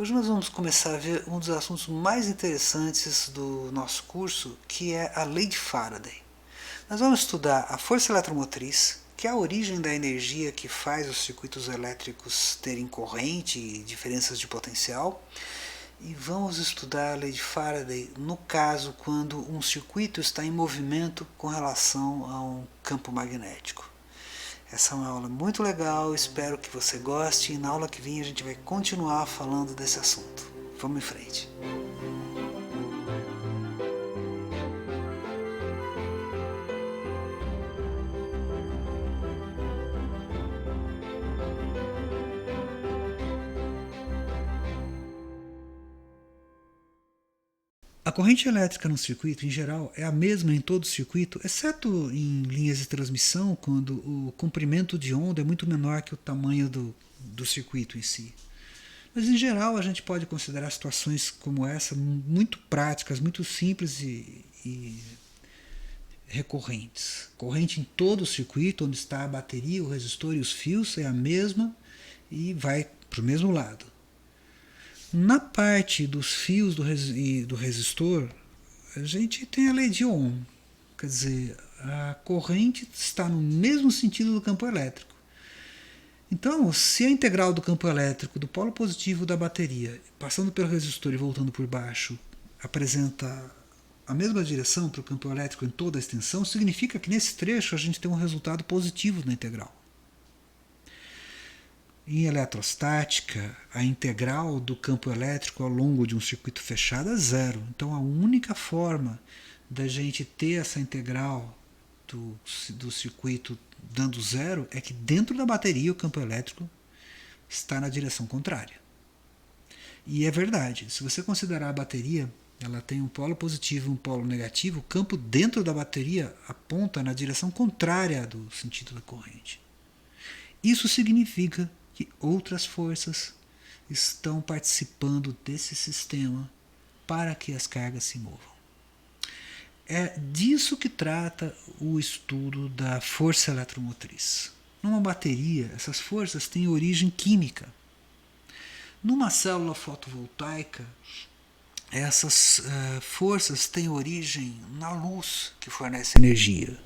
Hoje nós vamos começar a ver um dos assuntos mais interessantes do nosso curso, que é a lei de Faraday. Nós vamos estudar a força eletromotriz, que é a origem da energia que faz os circuitos elétricos terem corrente e diferenças de potencial, e vamos estudar a lei de Faraday no caso quando um circuito está em movimento com relação a um campo magnético. Essa é uma aula muito legal, espero que você goste e na aula que vem a gente vai continuar falando desse assunto. Vamos em frente. A corrente elétrica no circuito, em geral, é a mesma em todo o circuito, exceto em linhas de transmissão, quando o comprimento de onda é muito menor que o tamanho do circuito em si. Mas, em geral, a gente pode considerar situações como essa muito práticas, muito simples e recorrentes. Corrente em todo o circuito, onde está a bateria, o resistor e os fios, é a mesma e vai para o mesmo lado. Na parte dos fios e do resistor, a gente tem a lei de Ohm. Quer dizer, a corrente está no mesmo sentido do campo elétrico. Então, se a integral do campo elétrico do polo positivo da bateria, passando pelo resistor e voltando por baixo, apresenta a mesma direção para o campo elétrico em toda a extensão, significa que nesse trecho a gente tem um resultado positivo na integral. Em eletrostática, a integral do campo elétrico ao longo de um circuito fechado é zero. Então a única forma da gente ter essa integral do circuito dando zero é que dentro da bateria o campo elétrico está na direção contrária. E é verdade, se você considerar a bateria, ela tem um polo positivo e um polo negativo, o campo dentro da bateria aponta na direção contrária do sentido da corrente. Isso significa que outras forças estão participando desse sistema para que as cargas se movam. É disso que trata o estudo da força eletromotriz. Numa bateria, essas forças têm origem química. Numa célula fotovoltaica, essas forças têm origem na luz que fornece energia.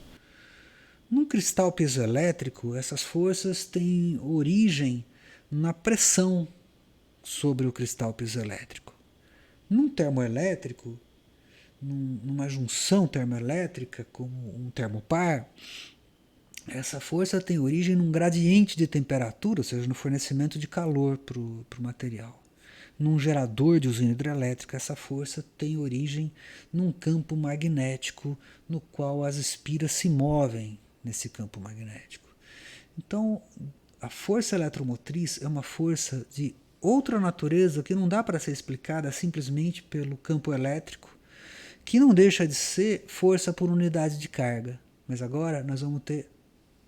Num cristal piezoelétrico, essas forças têm origem na pressão sobre o cristal piezoelétrico. Num termoelétrico, numa junção termoelétrica, como um termopar, essa força tem origem num gradiente de temperatura, ou seja, no fornecimento de calor para o material. Num gerador de usina hidrelétrica, essa força tem origem num campo magnético no qual as espiras se movem nesse campo magnético. Então, a força eletromotriz é uma força de outra natureza que não dá para ser explicada simplesmente pelo campo elétrico, que não deixa de ser força por unidade de carga. Mas agora nós vamos ter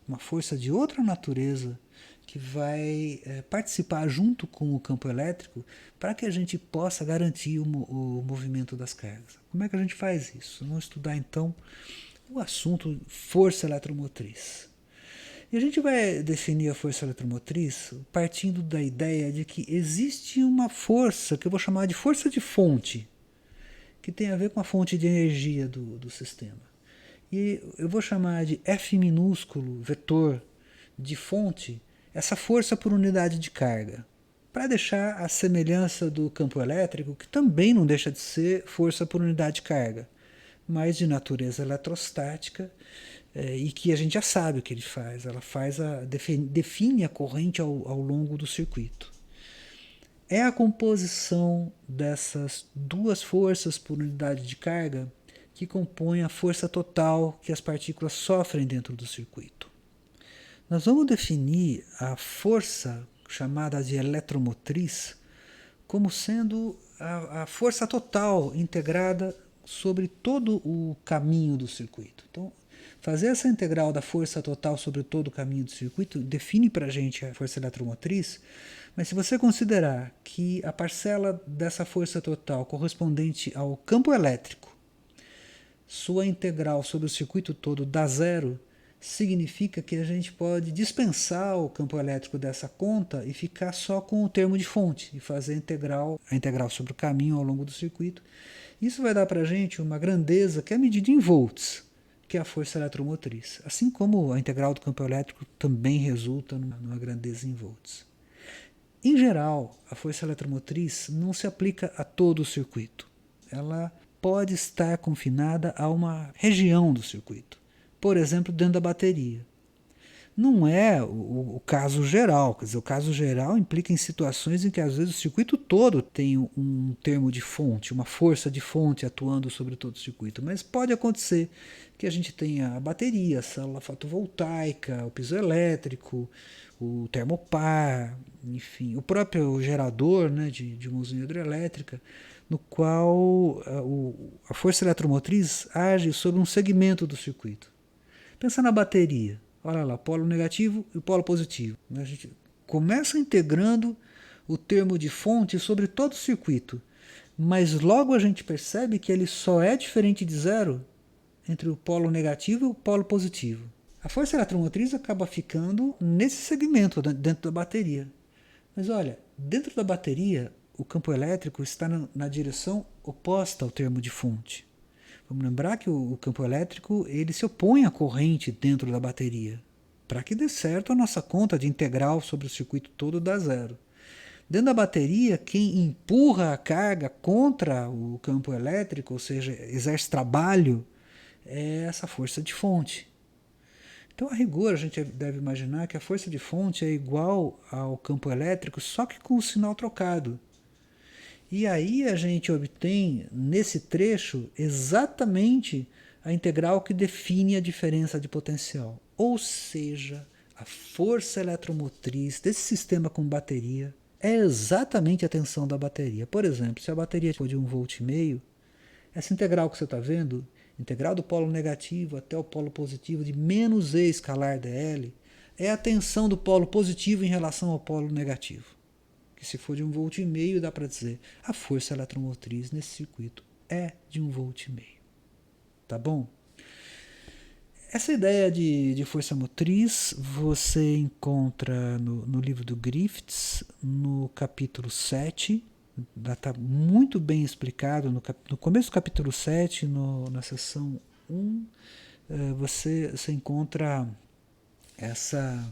uma força de outra natureza que vai participar junto com o campo elétrico para que a gente possa garantir o movimento das cargas. Como é que a gente faz isso? Vamos estudar então o assunto força eletromotriz. E a gente vai definir a força eletromotriz partindo da ideia de que existe uma força que eu vou chamar de força de fonte, que tem a ver com a fonte de energia do sistema. E eu vou chamar de F minúsculo, vetor de fonte, essa força por unidade de carga, para deixar a semelhança do campo elétrico, que também não deixa de ser força por unidade de carga, mas de natureza eletrostática, e que a gente já sabe o que ele faz. Ela define a corrente ao longo do circuito. É a composição dessas duas forças por unidade de carga que compõe a força total que as partículas sofrem dentro do circuito. Nós vamos definir a força chamada de eletromotriz como sendo a força total integrada sobre todo o caminho do circuito. Então, fazer essa integral da força total sobre todo o caminho do circuito define para a gente a força eletromotriz, mas se você considerar que a parcela dessa força total correspondente ao campo elétrico, sua integral sobre o circuito todo dá zero, significa que a gente pode dispensar o campo elétrico dessa conta e ficar só com o termo de fonte e fazer a integral sobre o caminho ao longo do circuito. Isso vai dar para a gente uma grandeza que é medida em volts, que é a força eletromotriz. Assim como a integral do campo elétrico também resulta numa grandeza em volts. Em geral, a força eletromotriz não se aplica a todo o circuito. Ela pode estar confinada a uma região do circuito. Por exemplo, dentro da bateria. Não é o caso geral. Quer dizer, o caso geral implica em situações em que às vezes o circuito todo tem um termo de fonte, uma força de fonte atuando sobre todo o circuito. Mas pode acontecer que a gente tenha a bateria, a célula fotovoltaica, o piso elétrico, o termopar, enfim, o próprio gerador, né, de uma usina hidrelétrica, no qual a força eletromotriz age sobre um segmento do circuito. Pensa na bateria. Olha lá, polo negativo e o polo positivo. A gente começa integrando o termo de fonte sobre todo o circuito, mas logo a gente percebe que ele só é diferente de zero entre o polo negativo e o polo positivo. A força eletromotriz acaba ficando nesse segmento dentro da bateria. Mas olha, dentro da bateria, o campo elétrico está na direção oposta ao termo de fonte. Vamos lembrar que o campo elétrico ele se opõe à corrente dentro da bateria. Para que dê certo a nossa conta de integral sobre o circuito todo dá zero. Dentro da bateria, quem empurra a carga contra o campo elétrico, ou seja, exerce trabalho, é essa força de fonte. Então, a rigor, a gente deve imaginar que a força de fonte é igual ao campo elétrico, só que com o sinal trocado. E aí a gente obtém, nesse trecho, exatamente a integral que define a diferença de potencial. Ou seja, a força eletromotriz desse sistema com bateria é exatamente a tensão da bateria. Por exemplo, se a bateria for de 1,5 V, essa integral que você está vendo, integral do polo negativo até o polo positivo de menos E escalar dl, é a tensão do polo positivo em relação ao polo negativo. Que se for de 1,5 V, dá para dizer a força eletromotriz nesse circuito é de 1,5 V. Tá bom? Essa ideia de força motriz você encontra no livro do Griffiths, no capítulo 7. Está muito bem explicado no começo do capítulo 7, na seção 1, você encontra essa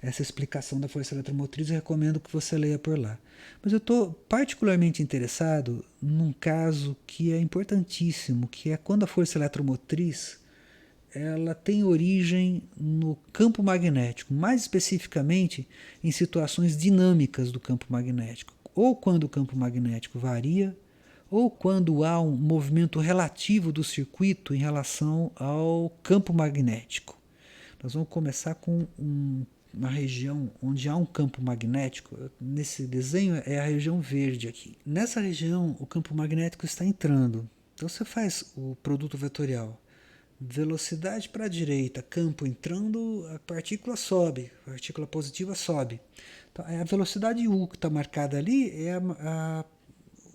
explicação da força eletromotriz. Eu recomendo que você leia por lá. Mas eu estou particularmente interessado num caso que é importantíssimo, que é quando a força eletromotriz ela tem origem no campo magnético, mais especificamente em situações dinâmicas do campo magnético, ou quando o campo magnético varia, ou quando há um movimento relativo do circuito em relação ao campo magnético. Nós vamos começar com uma região onde há um campo magnético. Nesse desenho é a região verde aqui. Nessa região o campo magnético está entrando. Então você faz o produto vetorial. Velocidade para a direita, campo entrando, a partícula sobe, a partícula positiva sobe. Então, a velocidade U que está marcada ali é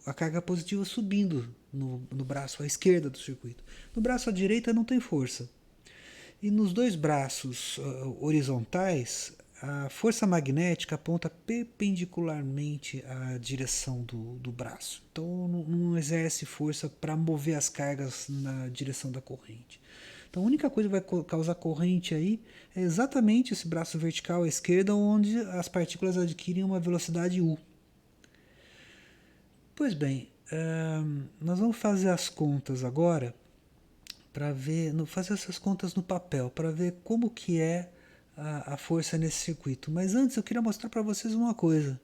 a carga positiva subindo no braço à esquerda do circuito. No braço à direita não tem força. E nos dois braços horizontais, a força magnética aponta perpendicularmente à direção do braço. Então não exerce força para mover as cargas na direção da corrente. Então a única coisa que vai causar corrente aí é exatamente esse braço vertical à esquerda, onde as partículas adquirem uma velocidade U. Pois bem, nós vamos fazer as contas agora, para ver, fazer essas contas no papel, para ver como que é a força nesse circuito. Mas antes eu queria mostrar para vocês uma coisa.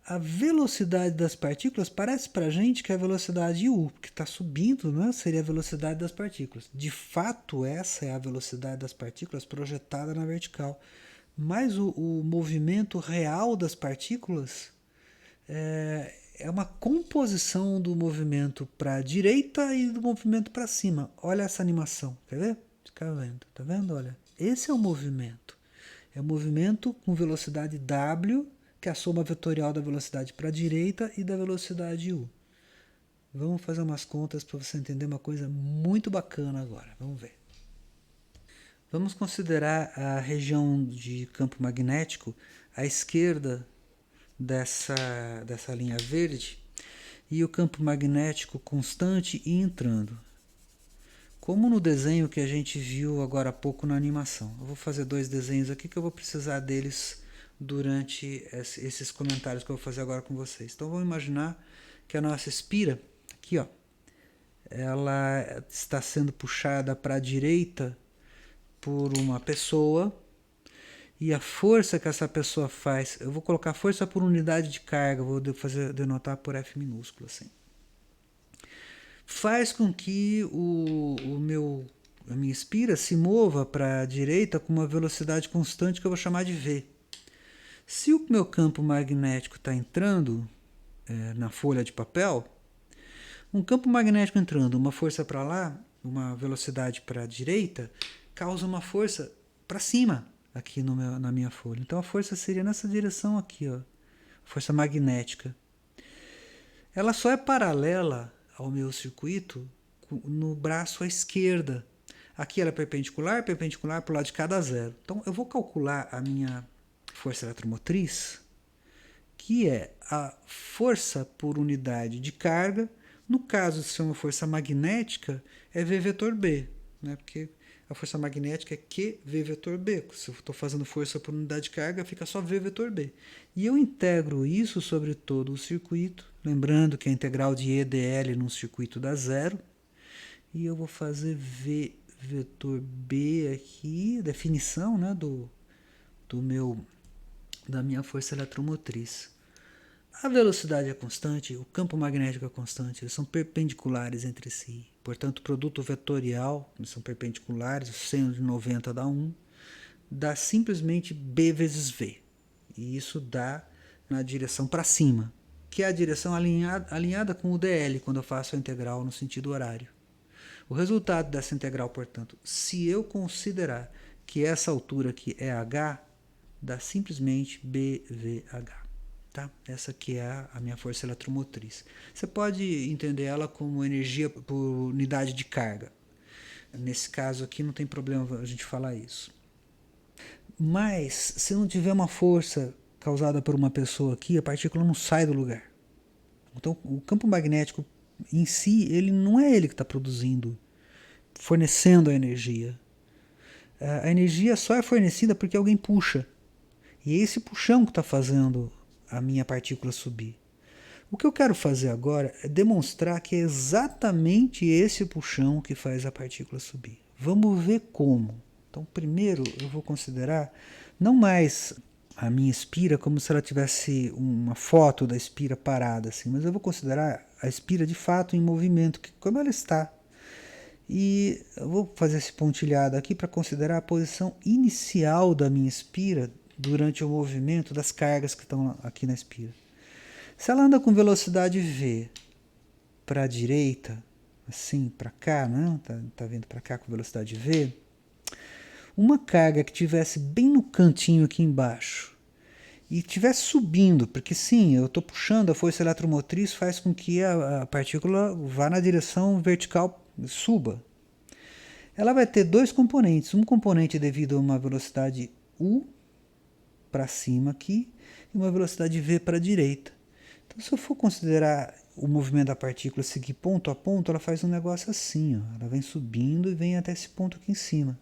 A velocidade das partículas parece para a gente que é a velocidade U, que está subindo, né? Seria a velocidade das partículas. De fato, essa é a velocidade das partículas projetada na vertical. Mas o movimento real das partículas é uma composição do movimento para a direita e do movimento para cima. Olha essa animação, quer ver? Fica vendo, tá vendo? Olha, esse é o movimento. É o movimento com velocidade W, que é a soma vetorial da velocidade para a direita e da velocidade U. Vamos fazer umas contas para você entender uma coisa muito bacana agora. Vamos ver. Vamos considerar a região de campo magnético à esquerda dessa linha verde e o campo magnético constante e entrando. Como no desenho que a gente viu agora há pouco na animação. Eu vou fazer 2 desenhos aqui que eu vou precisar deles durante esses comentários que eu vou fazer agora com vocês. Então vamos imaginar que a nossa espira, aqui ó, ela está sendo puxada para a direita por uma pessoa, e a força que essa pessoa faz, eu vou colocar força por unidade de carga, vou denotar por F minúsculo assim, faz com que a minha espira se mova para a direita com uma velocidade constante que eu vou chamar de V. Se o meu campo magnético está entrando na folha de papel, um campo magnético entrando, uma força para lá, uma velocidade para a direita, causa uma força para cima aqui na minha folha. Então a força seria nessa direção aqui, ó, força magnética. Ela só é paralela ao meu circuito no braço à esquerda. Aqui ela é perpendicular para o lado de cada zero. Então eu vou calcular a minha força eletromotriz, que é a força por unidade de carga. No caso de ser uma força magnética, é V vetor B, né? Porque a força magnética é Q V vetor B. Se eu estou fazendo força por unidade de carga, fica só V vetor B. E eu integro isso sobre todo o circuito, lembrando que a integral de E dl num circuito dá zero. E eu vou fazer V vetor B aqui, definição, né, da minha força eletromotriz. A velocidade é constante, o campo magnético é constante, eles são perpendiculares entre si. Portanto, o produto vetorial, eles são perpendiculares, o seno de 90 dá 1, dá simplesmente B vezes V. E isso dá na direção para cima, que é a direção alinhada com o dl, quando eu faço a integral no sentido horário. O resultado dessa integral, portanto, se eu considerar que essa altura aqui é h, dá simplesmente BVH. Tá? Essa aqui é a minha força eletromotriz. Você pode entender ela como energia por unidade de carga. Nesse caso aqui não tem problema a gente falar isso. Mas se não tiver uma força causada por uma pessoa aqui, a partícula não sai do lugar. Então o campo magnético em si, ele não é ele que está produzindo, fornecendo a energia. A energia só é fornecida porque alguém puxa. E é esse puxão que está fazendo a minha partícula subir. O que eu quero fazer agora é demonstrar que é exatamente esse puxão que faz a partícula subir. Vamos ver como. Então, primeiro eu vou considerar não mais a minha espira como se ela tivesse uma foto da espira parada, assim, mas eu vou considerar a espira de fato em movimento, como ela está. E eu vou fazer esse pontilhado aqui para considerar a posição inicial da minha espira durante o movimento das cargas que estão aqui na espira. Se ela anda com velocidade V para a direita, assim, para cá, né? Tá vindo para cá com velocidade V, uma carga que tivesse bem no cantinho aqui embaixo e estivesse subindo, porque sim, eu estou puxando, a força eletromotriz faz com que a partícula vá na direção vertical, suba. Ela vai ter 2 componentes, um componente devido a uma velocidade U para cima aqui e uma velocidade V para a direita. Então, se eu for considerar o movimento da partícula seguir ponto a ponto, ela faz um negócio assim, ó. Ela vem subindo e vem até esse ponto aqui em cima.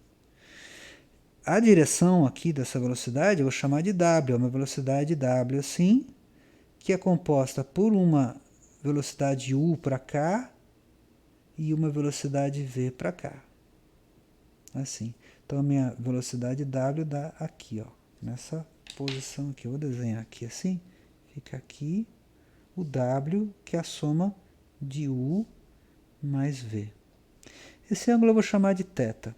A direção aqui dessa velocidade eu vou chamar de W, é uma velocidade W assim, que é composta por uma velocidade U para cá e uma velocidade V para cá. Assim. Então a minha velocidade W dá aqui, ó, nessa posição aqui. Eu vou desenhar aqui assim, fica aqui o W, que é a soma de U mais V. Esse ângulo eu vou chamar de θ.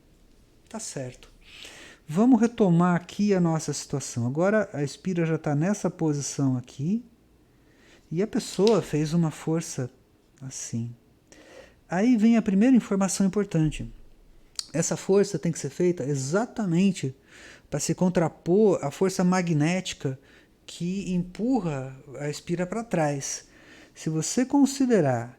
Tá certo. Vamos retomar aqui a nossa situação. Agora a espira já está nessa posição aqui e a pessoa fez uma força assim. Aí vem a primeira informação importante. Essa força tem que ser feita exatamente para se contrapor à força magnética que empurra a espira para trás. Se você considerar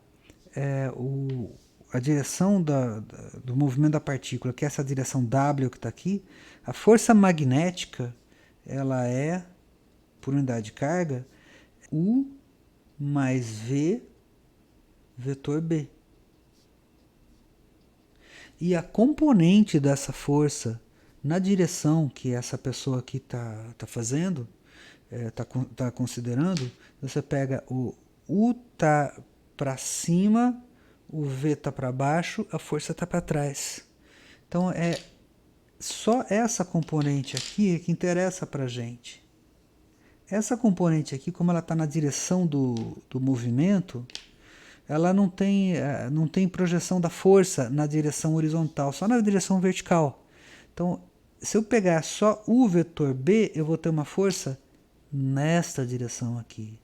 a direção do movimento da partícula, que é essa direção W que está aqui, a força magnética, ela é, por unidade de carga, U mais V vetor B. E a componente dessa força na direção que essa pessoa aqui está fazendo, está considerando, você pega o U tá para cima, o V tá para baixo, a força tá para trás. Então é só essa componente aqui que interessa para a gente. Essa componente aqui, como ela está na direção do movimento, ela não tem projeção da força na direção horizontal, só na direção vertical. Então, se eu pegar só o vetor B, eu vou ter uma força nesta direção aqui.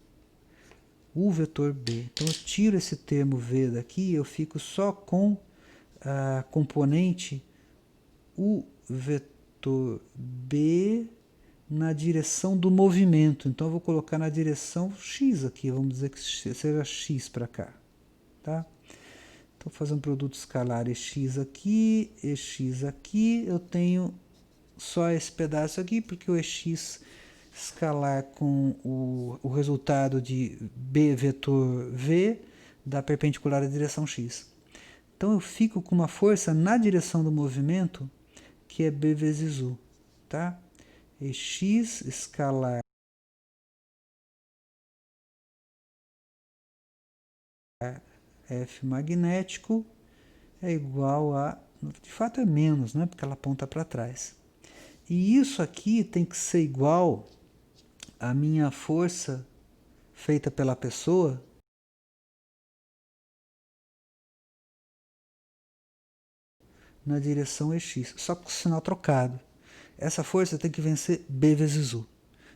O vetor B. Então, eu tiro esse termo V daqui, eu fico só com a componente o vetor B na direção do movimento. Então, eu vou colocar na direção X aqui, vamos dizer que seja X para cá. Tá? Então, fazer um produto escalar EX aqui, EX aqui, eu tenho só esse pedaço aqui, porque o EX escalar com o resultado de B vetor V dá perpendicular à direção X. Então, eu fico com uma força na direção do movimento, que é B vezes U. Tá? EX escalar F magnético é igual a, de fato é menos, né, porque ela aponta para trás. E isso aqui tem que ser igual à minha força feita pela pessoa na direção EX, só com o sinal trocado. Essa força tem que vencer B vezes U.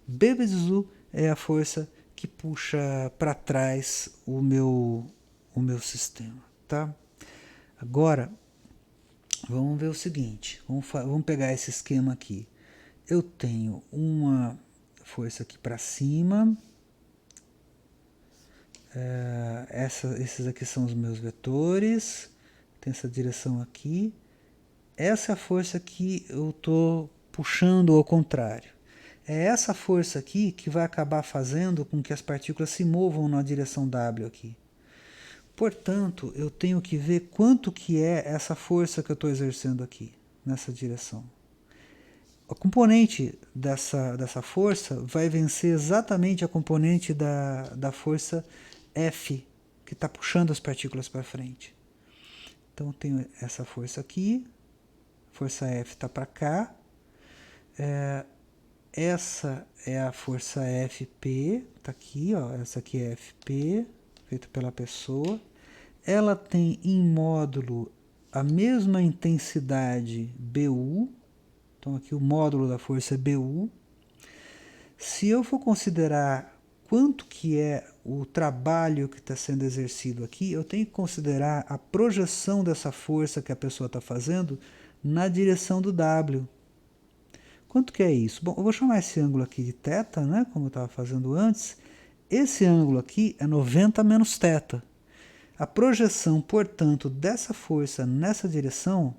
B vezes U é a força que puxa para trás o meu sistema. Tá? Agora, vamos ver o seguinte, vamos pegar esse esquema aqui. Eu tenho uma força aqui para cima, esses aqui são os meus vetores, tem essa direção aqui, essa é a força que eu estou puxando ao contrário. É essa força aqui que vai acabar fazendo com que as partículas se movam na direção W aqui. Portanto, eu tenho que ver quanto que é essa força que eu estou exercendo aqui, nessa direção. A componente dessa força vai vencer exatamente a componente da força F, que está puxando as partículas para frente. Então, eu tenho essa força aqui, força F está para cá, essa é a força FP, está aqui, ó, essa aqui é FP, feita pela pessoa. Ela tem em módulo a mesma intensidade BU, então aqui o módulo da força é BU. Se eu for considerar quanto que é o trabalho que está sendo exercido aqui, eu tenho que considerar a projeção dessa força que a pessoa está fazendo na direção do W. Quanto que é isso? Bom, eu vou chamar esse ângulo aqui de θ, né, como eu estava fazendo antes. Esse ângulo aqui é 90 menos θ. A projeção, portanto, dessa força nessa direção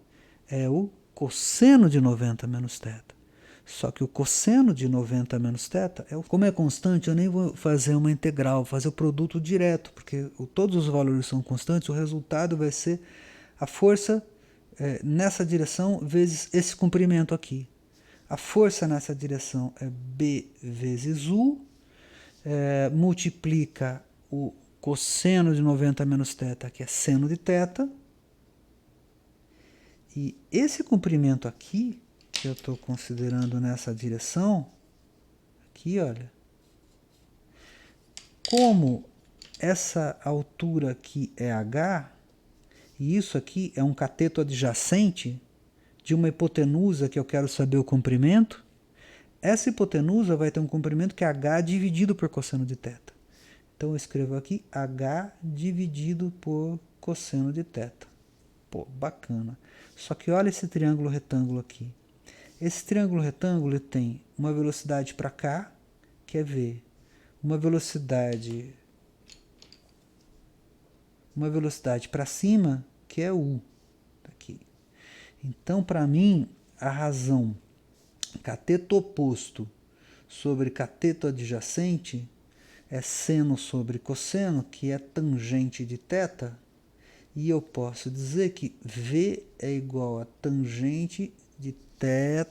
é o cosseno de 90 menos θ. Só que o cosseno de 90 menos θ, como é constante, eu nem vou fazer uma integral, vou fazer o produto direto, porque todos os valores são constantes, o resultado vai ser a força nessa direção vezes esse comprimento aqui. A força nessa direção é B vezes U, multiplica o cosseno de 90 menos θ, que é seno de θ, e esse comprimento aqui, que eu estou considerando nessa direção, aqui, olha, como essa altura aqui é h, e isso aqui é um cateto adjacente de uma hipotenusa que eu quero saber o comprimento, essa hipotenusa vai ter um comprimento que é h dividido por cosseno de θ. Então eu escrevo aqui h dividido por cosseno de θ. Pô, bacana. Só que olha esse triângulo retângulo aqui. Esse triângulo retângulo tem uma velocidade para cá, que é v, uma velocidade para cima, que aqui é U. Tá aqui. Então, para mim, a razão cateto oposto sobre cateto adjacente é seno sobre cosseno, que é tangente de θ, e eu posso dizer que V é igual a tangente de θ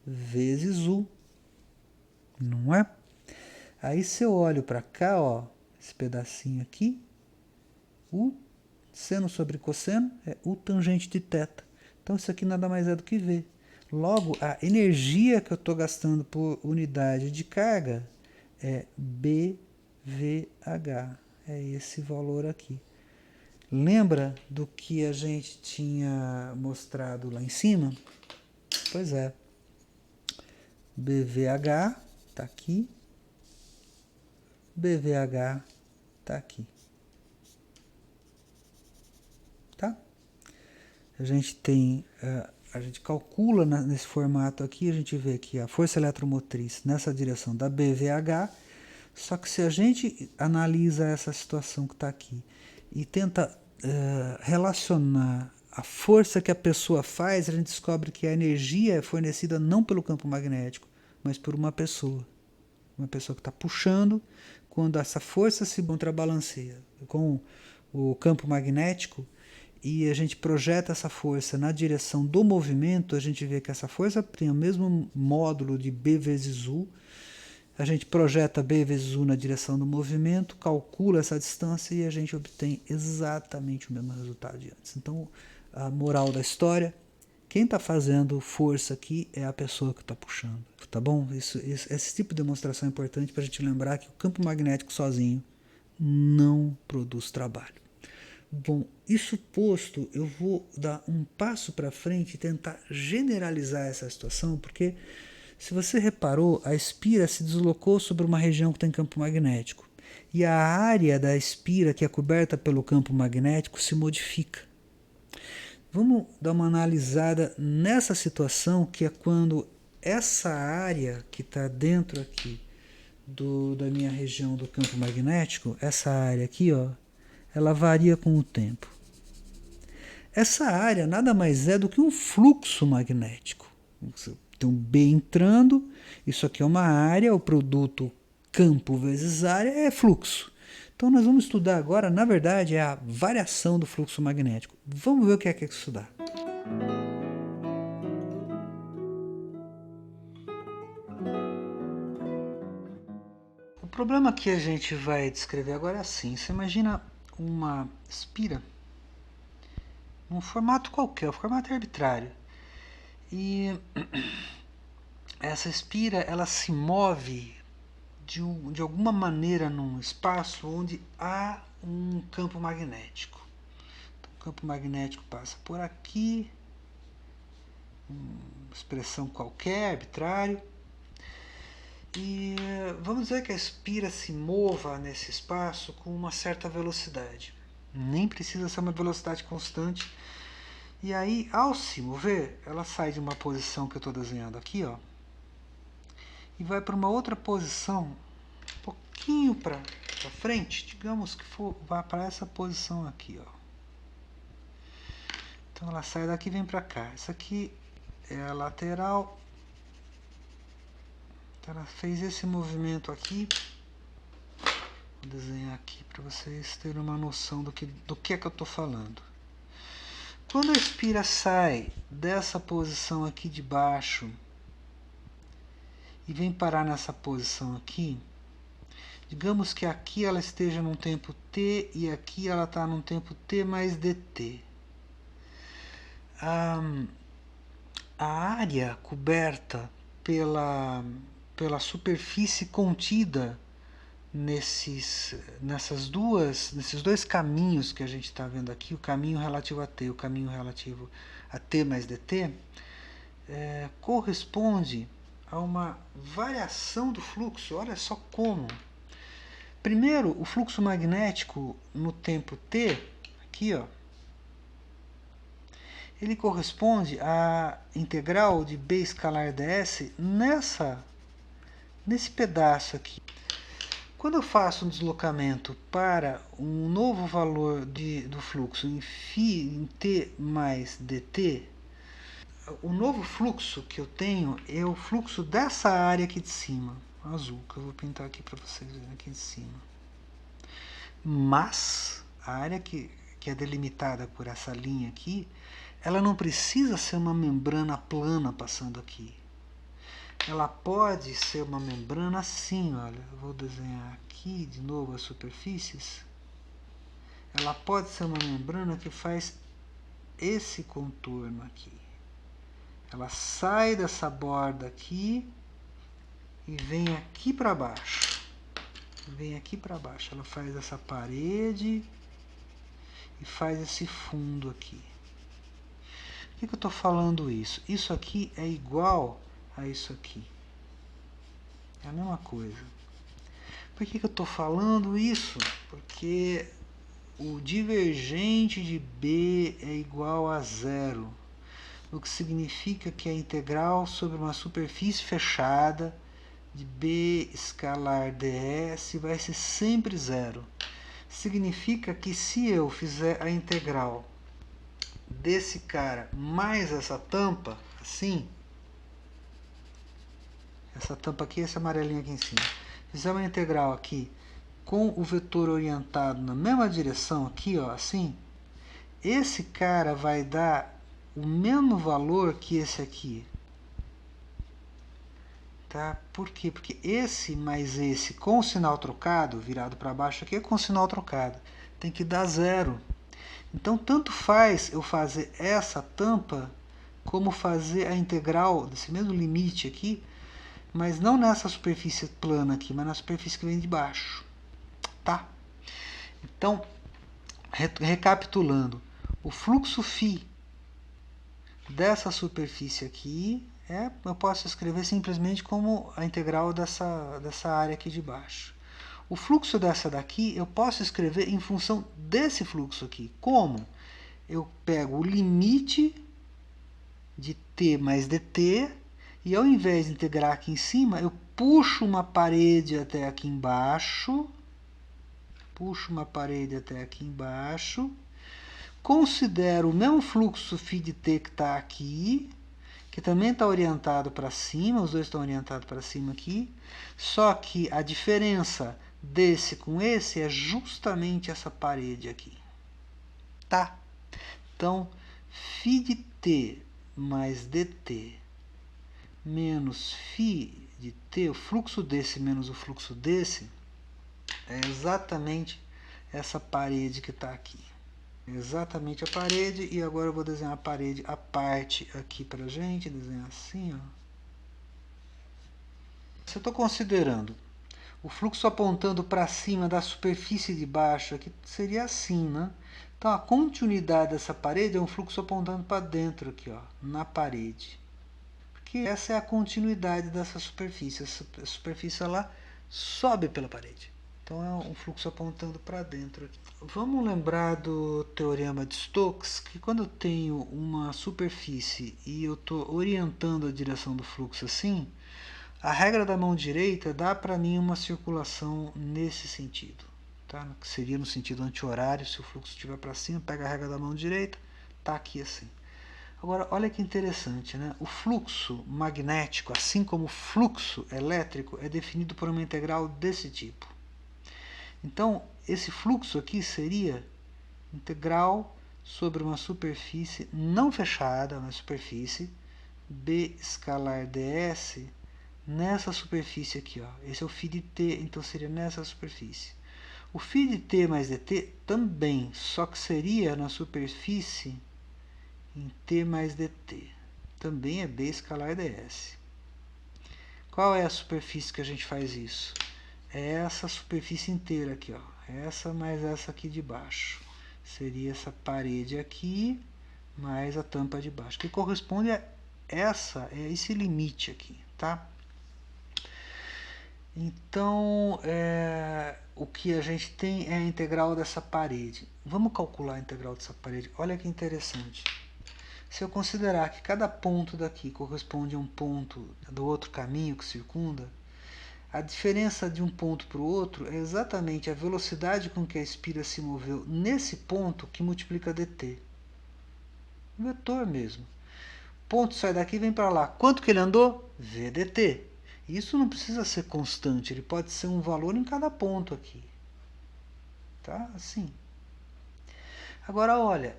vezes U, não é? Aí se eu olho para cá, ó, esse pedacinho aqui, U seno sobre cosseno é U tangente de θ. Então isso aqui nada mais é do que V. Logo, a energia que eu estou gastando por unidade de carga é BVH. É esse valor aqui. Lembra do que a gente tinha mostrado lá em cima? Pois é. BVH está aqui. BVH está aqui. Tá? A gente tem, a gente calcula nesse formato aqui, a gente vê que a força eletromotriz nessa direção da BVH, só que se a gente analisa essa situação que está aqui e tenta relacionar a força que a pessoa faz, a gente descobre que a energia é fornecida não pelo campo magnético, mas por uma pessoa. Uma pessoa que está puxando, quando essa força se contrabalanceia com o campo magnético e a gente projeta essa força na direção do movimento, a gente vê que essa força tem o mesmo módulo de B vezes U. A gente projeta B vezes U na direção do movimento, calcula essa distância e a gente obtém exatamente o mesmo resultado de antes. Então, a moral da história, quem está fazendo força aqui é a pessoa que está puxando, tá bom? Esse tipo de demonstração é importante para a gente lembrar que o campo magnético sozinho não produz trabalho. Bom, isso posto, eu vou dar um passo para frente e tentar generalizar essa situação, porque se você reparou, a espira se deslocou sobre uma região que tem campo magnético. E a área da espira que é coberta pelo campo magnético se modifica. Vamos dar uma analisada nessa situação, que é quando essa área que está dentro aqui da minha região do campo magnético, essa área aqui, ó, ela varia com o tempo. Essa área nada mais é do que um fluxo magnético. Tem um B entrando, isso aqui é uma área, o produto campo vezes área é fluxo. Então nós vamos estudar agora, na verdade, é a variação do fluxo magnético. Vamos ver o que é isso dá. O problema que a gente vai descrever agora é assim. Você imagina uma espira num formato qualquer, o formato é arbitrário. E essa espira, ela se move de alguma maneira num espaço onde há um campo magnético. Então, o campo magnético passa por aqui, uma expressão qualquer, arbitrário, e vamos dizer que a espira se mova nesse espaço com uma certa velocidade. Nem precisa ser uma velocidade constante. E aí, ao se mover, ela sai de uma posição que eu estou desenhando aqui, ó, e vai para uma outra posição, um pouquinho para frente, digamos que vá para essa posição aqui, ó. Então ela sai daqui e vem para cá. Essa aqui é a lateral. Então ela fez esse movimento aqui. Vou desenhar aqui para vocês terem uma noção do que é que eu estou falando. Quando a espira sai dessa posição aqui de baixo e vem parar nessa posição aqui, digamos que aqui ela esteja num tempo t e aqui ela está num tempo t mais dt. A área coberta pela superfície contida nesses dois caminhos que a gente está vendo aqui, o caminho relativo a t e o caminho relativo a t mais dt, corresponde a uma variação do fluxo. Olha só como. Primeiro, o fluxo magnético no tempo t, aqui, ó, ele corresponde à integral de B escalar ds nesse pedaço aqui. Quando eu faço um deslocamento para um novo valor do fluxo em t mais dt, o novo fluxo que eu tenho é o fluxo dessa área aqui de cima, azul, que eu vou pintar aqui para vocês verem aqui de cima. Mas a área que é delimitada por essa linha aqui, ela não precisa ser uma membrana plana passando aqui. Ela pode ser uma membrana assim, olha, eu vou desenhar aqui de novo as superfícies. Ela pode ser uma membrana que faz esse contorno aqui. Ela sai dessa borda aqui e vem aqui para baixo. Vem aqui para baixo. Ela faz essa parede e faz esse fundo aqui. Por que eu estou falando isso? Isso aqui é igual a isso aqui. É a mesma coisa. Por que eu estou falando isso? Porque o divergente de B é igual a zero. O que significa que a integral sobre uma superfície fechada de B escalar ds vai ser sempre zero. Significa que se eu fizer a integral desse cara mais essa tampa, assim, essa tampa aqui, esse amarelinho aqui em cima, fizer uma integral aqui com o vetor orientado na mesma direção aqui, ó, assim, esse cara vai dar o mesmo valor que esse aqui. Tá? Por quê? Porque esse mais esse com o sinal trocado, virado para baixo aqui, é com o sinal trocado. Tem que dar zero. Então, tanto faz eu fazer essa tampa, como fazer a integral desse mesmo limite aqui, mas não nessa superfície plana aqui, mas na superfície que vem de baixo. Tá? Então, recapitulando, o fluxo φ dessa superfície aqui, eu posso escrever simplesmente como a integral dessa área aqui de baixo. O fluxo dessa daqui eu posso escrever em função desse fluxo aqui. Como? Eu pego o limite de t mais dt e ao invés de integrar aqui em cima, eu puxo uma parede até aqui embaixo. Considero o mesmo fluxo φ de t que está aqui, que também está orientado para cima, os dois estão orientados para cima aqui, só que a diferença desse com esse é justamente essa parede aqui. Tá? Então, φ de t mais dt menos φ de t, o fluxo desse menos o fluxo desse, é exatamente essa parede que está aqui. Exatamente a parede, e agora eu vou desenhar a parede à parte aqui pra gente, desenhar assim, ó. Se eu estou considerando o fluxo apontando para cima da superfície de baixo, aqui seria assim, né? Então a continuidade dessa parede é um fluxo apontando para dentro aqui, ó, na parede. Porque essa é a continuidade dessa superfície, a superfície ela sobe pela parede. Então é um fluxo apontando para dentro. Vamos lembrar do teorema de Stokes, que quando eu tenho uma superfície e eu estou orientando a direção do fluxo assim, a regra da mão direita dá para mim uma circulação nesse sentido. Tá? Que seria no sentido anti-horário, se o fluxo estiver para cima, pega a regra da mão direita, está aqui assim. Agora, olha que interessante, né? O fluxo magnético, assim como o fluxo elétrico, é definido por uma integral desse tipo. Então, esse fluxo aqui seria integral sobre uma superfície não fechada, uma superfície B escalar ds nessa superfície aqui, ó. Esse é o φ de t, então seria nessa superfície. O φ de t mais dt também, só que seria na superfície em t mais dt. Também é B escalar ds. Qual é a superfície que a gente faz isso? É essa superfície inteira aqui, ó. Essa mais essa aqui de baixo. Seria essa parede aqui, mais a tampa de baixo, que corresponde a esse limite aqui, tá? Então, o que a gente tem é a integral dessa parede. Vamos calcular a integral dessa parede. Olha que interessante. Se eu considerar que cada ponto daqui corresponde a um ponto do outro caminho que circunda, A diferença de um ponto para o outro é exatamente a velocidade com que a espira se moveu nesse ponto que multiplica dt. Um vetor mesmo. O ponto sai daqui e vem para lá. Quanto que ele andou? V dt. Isso não precisa ser constante, ele pode ser um valor em cada ponto aqui. Tá? Assim. Agora, olha,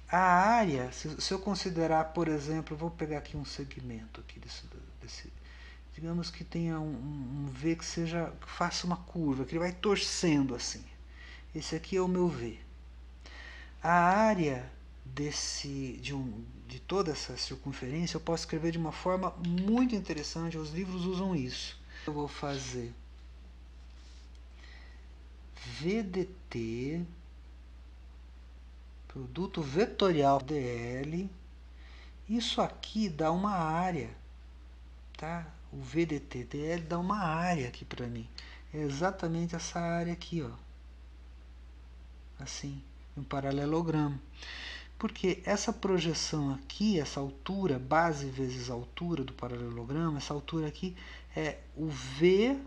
a área, se eu considerar, por exemplo, eu vou pegar aqui um segmento aqui desse digamos que tenha um V que faça uma curva, que ele vai torcendo assim. Esse aqui é o meu V. A área de toda essa circunferência eu posso escrever de uma forma muito interessante, os livros usam isso. Eu vou fazer VDT, produto vetorial dl, isso aqui dá uma área, tá? O VDT dl dá uma área aqui para mim. É exatamente essa área aqui, ó. Assim, um paralelogramo. Porque essa projeção aqui, essa altura, base vezes a altura do paralelogramo, essa altura aqui é o V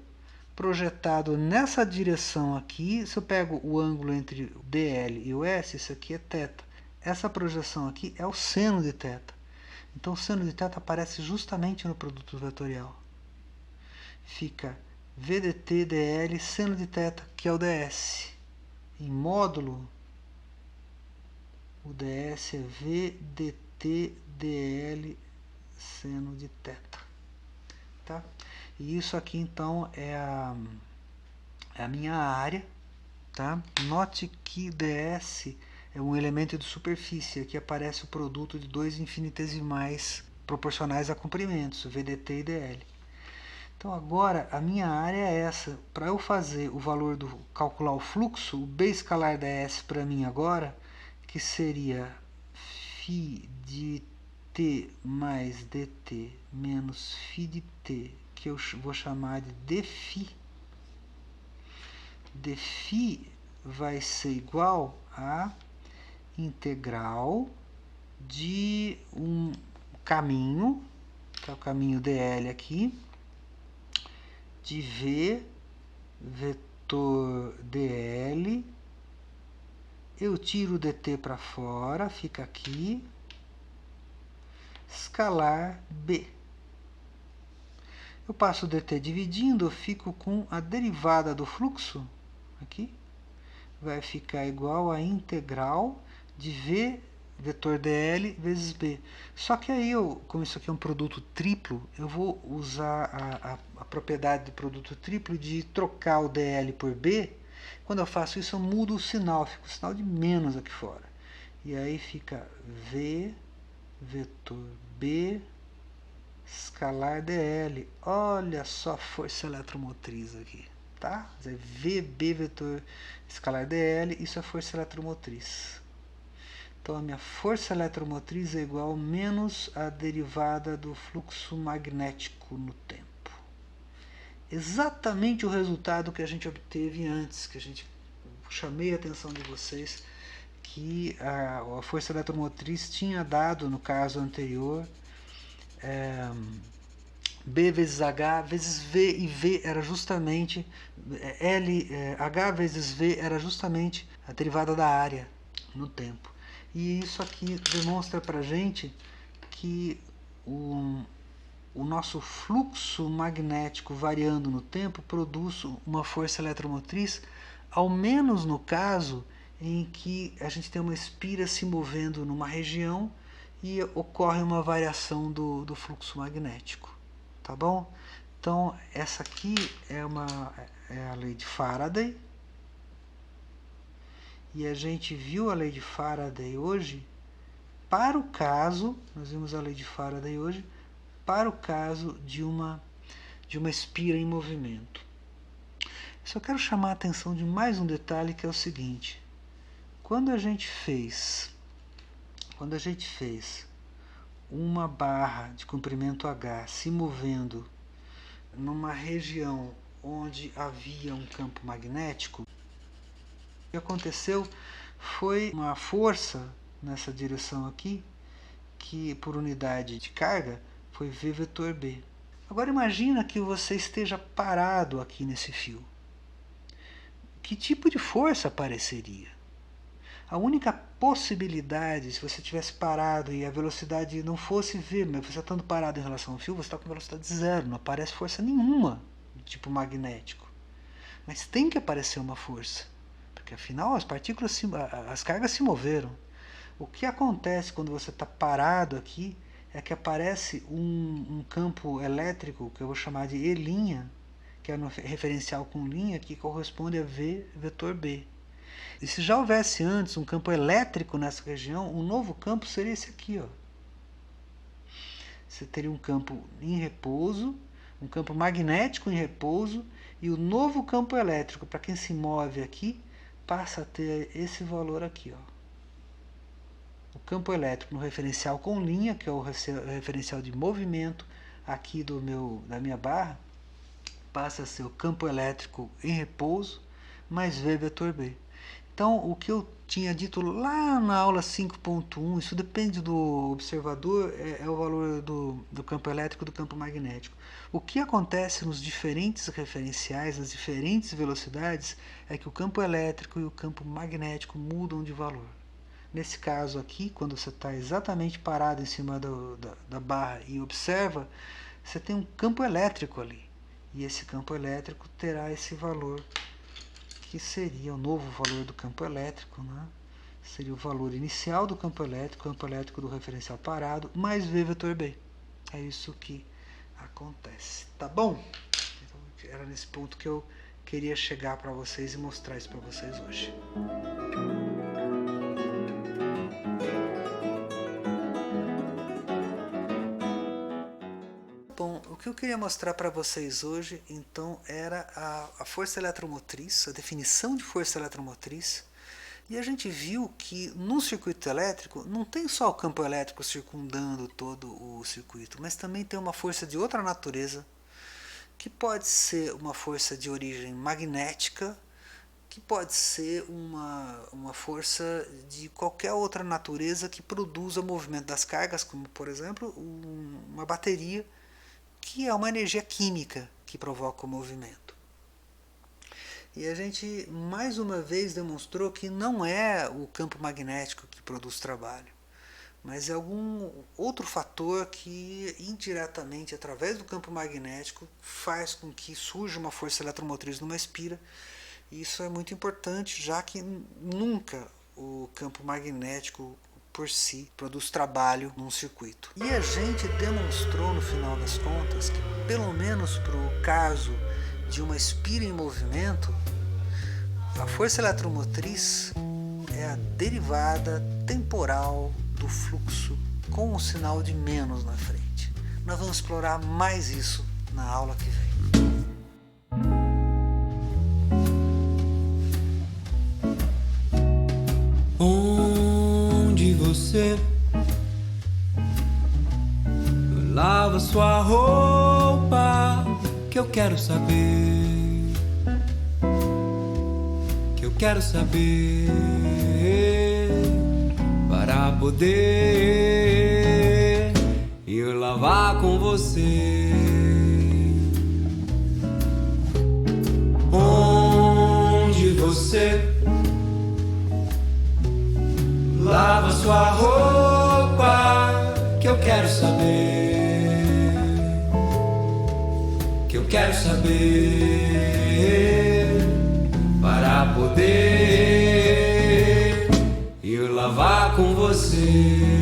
projetado nessa direção aqui. Se eu pego o ângulo entre o DL e o S, isso aqui é θ. Essa projeção aqui é o seno de θ. Então o seno de θ aparece justamente no produto vetorial. Fica VDT dl seno de θ, que é o ds. Em módulo, o ds é VDT dl seno de θ. Tá? E isso aqui então é a minha área. Tá? Note que ds é um elemento de superfície. Aqui aparece o produto de dois infinitesimais proporcionais a comprimentos, VDT e dl. Então agora a minha área é essa. Para eu fazer o valor calcular o fluxo, o B escalar ds para mim agora, que seria φ de t mais dt menos φ de t, que eu vou chamar de dφ. Dφ vai ser igual a integral de um caminho, que é o caminho dl aqui, de v vetor dl, eu tiro o dt para fora, fica aqui, escalar b. Eu passo o dt dividindo, eu fico com a derivada do fluxo, aqui, vai ficar igual a integral de v vetor dl vezes b. Só que aí, como isso aqui é um produto triplo, eu vou usar a propriedade do produto triplo de trocar o dl por b. Quando eu faço isso, eu mudo o sinal, fica o sinal de menos aqui fora. E aí fica v vetor b escalar dl. Olha só a força eletromotriz aqui. Tá? VB vetor escalar dl, isso é força eletromotriz. Então a minha força eletromotriz é igual a menos a derivada do fluxo magnético no tempo. Exatamente o resultado que a gente obteve antes, que chamei a atenção de vocês, que a força eletromotriz tinha dado no caso anterior B vezes H vezes V, e V era justamente H vezes V era justamente a derivada da área no tempo. E isso aqui demonstra para a gente que o nosso fluxo magnético variando no tempo produz uma força eletromotriz, ao menos no caso em que a gente tem uma espira se movendo numa região e ocorre uma variação do fluxo magnético. Tá bom? Então, essa aqui é a lei de Faraday. E a gente viu a lei de Faraday hoje para o caso, nós vimos a lei de Faraday hoje, para o caso de uma espira em movimento. Só quero chamar a atenção de mais um detalhe, que é o seguinte. Quando a gente fez uma barra de comprimento H se movendo numa região onde havia um campo magnético, o que aconteceu foi uma força nessa direção aqui, que por unidade de carga foi V vetor B. Agora imagina que você esteja parado aqui nesse fio. Que tipo de força apareceria? A única possibilidade, se você tivesse parado e a velocidade não fosse v, mas você estando parado em relação ao fio, você está com velocidade zero, não aparece força nenhuma do tipo magnético. Mas tem que aparecer uma força, porque afinal as cargas se moveram. O que acontece quando você está parado aqui é que aparece um campo elétrico, que eu vou chamar de E', que é no referencial com linha, que corresponde a V vetor B. E se já houvesse antes um campo elétrico nessa região, um novo campo seria esse aqui, ó. Você teria um campo em repouso, um campo magnético em repouso, e o novo campo elétrico, para quem se move aqui, passa a ter esse valor aqui, ó. O campo elétrico no referencial com linha, que é o referencial de movimento aqui da minha barra, passa a ser o campo elétrico em repouso mais V vetor B. Então, o que eu tinha dito lá na aula 5.1, isso depende do observador, é o valor do campo elétrico e do campo magnético. O que acontece nos diferentes referenciais, nas diferentes velocidades, é que o campo elétrico e o campo magnético mudam de valor. Nesse caso aqui, quando você está exatamente parado em cima da barra e observa, você tem um campo elétrico ali. E esse campo elétrico terá esse valor, que seria o novo valor do campo elétrico, né? Seria o valor inicial do campo elétrico do referencial parado, mais V vetor B. É isso que acontece. Tá bom? Então, era nesse ponto que eu queria chegar para vocês e mostrar isso para vocês hoje. Bom, o que eu queria mostrar para vocês hoje, então, era a força eletromotriz, a definição de força eletromotriz. E a gente viu que no circuito elétrico não tem só o campo elétrico circundando todo o circuito, mas também tem uma força de outra natureza, que pode ser uma força de origem magnética, que pode ser uma força de qualquer outra natureza que produza o movimento das cargas, como, por exemplo, uma bateria, que é uma energia química que provoca o movimento. E a gente mais uma vez demonstrou que não é o campo magnético que produz trabalho, mas é algum outro fator que indiretamente, através do campo magnético, faz com que surja uma força eletromotriz numa espira. E isso é muito importante, já que nunca o campo magnético por si produz trabalho num circuito. E a gente demonstrou no final das contas que, pelo menos para o caso de uma espira em movimento, a força eletromotriz é a derivada temporal do fluxo com um sinal de menos na frente. Nós vamos explorar mais isso na aula que vem. Onde você lava sua roupa, que eu quero saber, que eu quero saber, para poder ir lavar com você. Onde você lava sua roupa, que eu quero saber, que eu quero saber, para poder ir lavar com você.